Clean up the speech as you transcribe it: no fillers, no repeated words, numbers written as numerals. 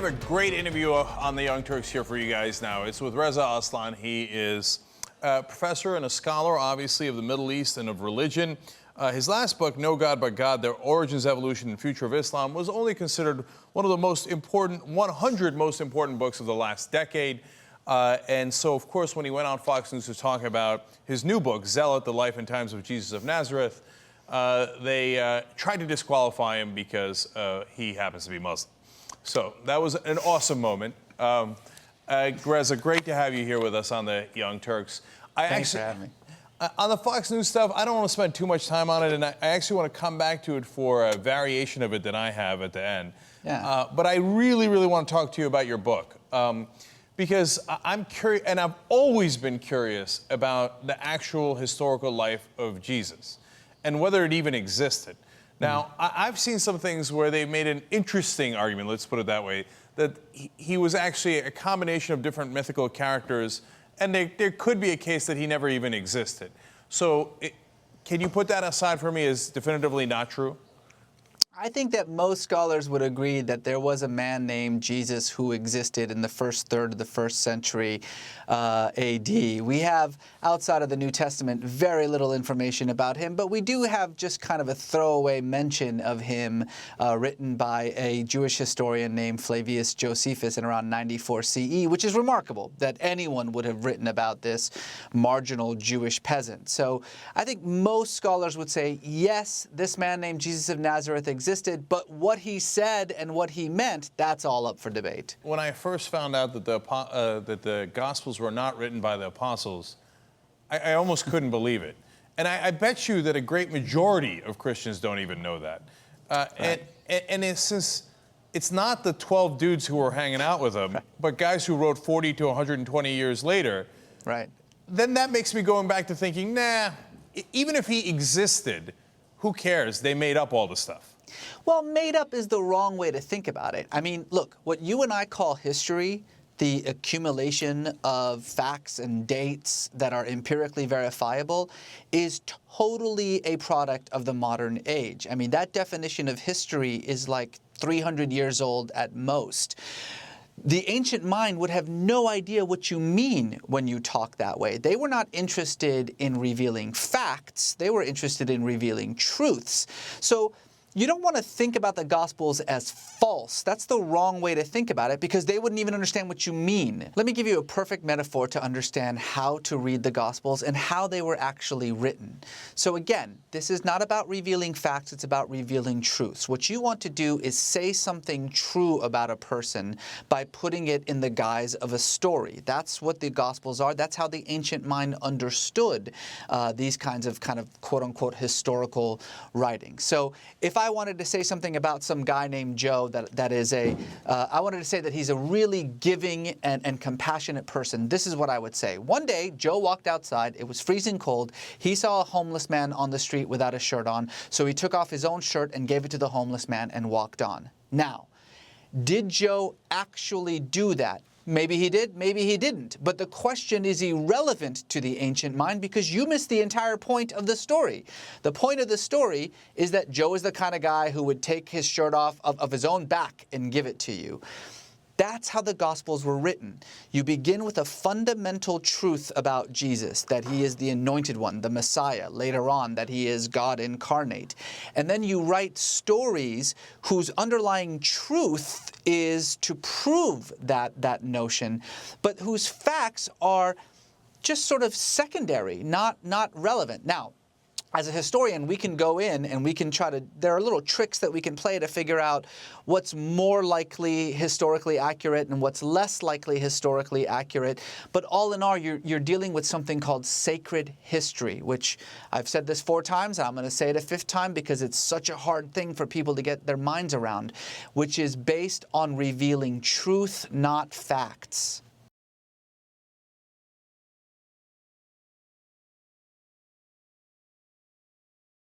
have a great interview on the Young Turks here for you guys now. It's with Reza Aslan. He is a professor and a scholar, obviously, of the Middle East and of religion. His last book, No God But God, The Origins, Evolution, and Future of Islam, was only considered one of the most important, 100 most important books of the last decade. And so, of course, when he went on Fox News to talk about his new book, Zealot, The Life and Times of Jesus of Nazareth, they tried to disqualify him because he happens to be Muslim. So that was an awesome moment. Reza, great to have you here with us on the Young Turks. Thanks for having me. On the Fox News stuff, I don't want to spend too much time on it, and I actually want to come back to it for a variation of it that I have at the end. Yeah. But I really, really want to talk to you about your book. Because I'm curious, and I've always been curious about the actual historical life of Jesus and whether it even existed. Now, I've seen some things where they made an interesting argument, let's put it that way, that he was actually a combination of different mythical characters, and there could be a case that he never even existed. So can you put that aside for me as definitively not true? I think that most scholars would agree that there was a man named Jesus who existed in the first third of the first century A.D. We have, outside of the New Testament, very little information about him, but we do have just kind of a throwaway mention of him written by a Jewish historian named Flavius Josephus in around 94 CE, which is remarkable that anyone would have written about this marginal Jewish peasant. So I think most scholars would say, yes, this man named Jesus of Nazareth existed, but what he said and what he meant, that's all up for debate. When I first found out that the Gospels were not written by the apostles, I almost couldn't believe it. And I bet you that a great majority of Christians don't even know that. Right. And since it's not the 12 dudes who were hanging out with him, but guys who wrote 40 to 120 years later, right, then that makes me going back to thinking, nah, even if he existed, who cares? They made up all the stuff. Well, made up is the wrong way to think about it. I mean, look, what you and I call history, the accumulation of facts and dates that are empirically verifiable, is totally a product of the modern age. I mean, that definition of history is like 300 years old at most. The ancient mind would have no idea what you mean when you talk that way. They were not interested in revealing facts. They were interested in revealing truths. So you don't want to think about the Gospels as false. That's the wrong way to think about it because they wouldn't even understand what you mean. Let me give you a perfect metaphor to understand how to read the Gospels and how they were actually written. So again, this is not about revealing facts, it's about revealing truths. What you want to do is say something true about a person by putting it in the guise of a story. That's what the Gospels are. That's how the ancient mind understood these kinds of quote-unquote historical writings. So if I wanted to say something about some guy named Joe I wanted to say that he's a really giving and compassionate person, this is what I would say. One day, Joe walked outside. It was freezing cold. He saw a homeless man on the street without a shirt on, so he took off his own shirt and gave it to the homeless man and walked on. Now, did Joe actually do that? Maybe he did, maybe he didn't. But the question is irrelevant to the ancient mind because you missed the entire point of the story. The point of the story is that Joe is the kind of guy who would take his shirt off of his own back and give it to you. That's how the Gospels were written. You begin with a fundamental truth about Jesus, that he is the anointed one, the Messiah, later on that he is God incarnate. And then you write stories whose underlying truth is to prove that notion, but whose facts are just sort of secondary, not relevant. Now, as a historian, we can go in and we can there are little tricks that we can play to figure out what's more likely historically accurate and what's less likely historically accurate. But all in all, you're dealing with something called sacred history, which I've said this 4 times, and I'm going to say it a 5th time because it's such a hard thing for people to get their minds around, which is based on revealing truth, not facts.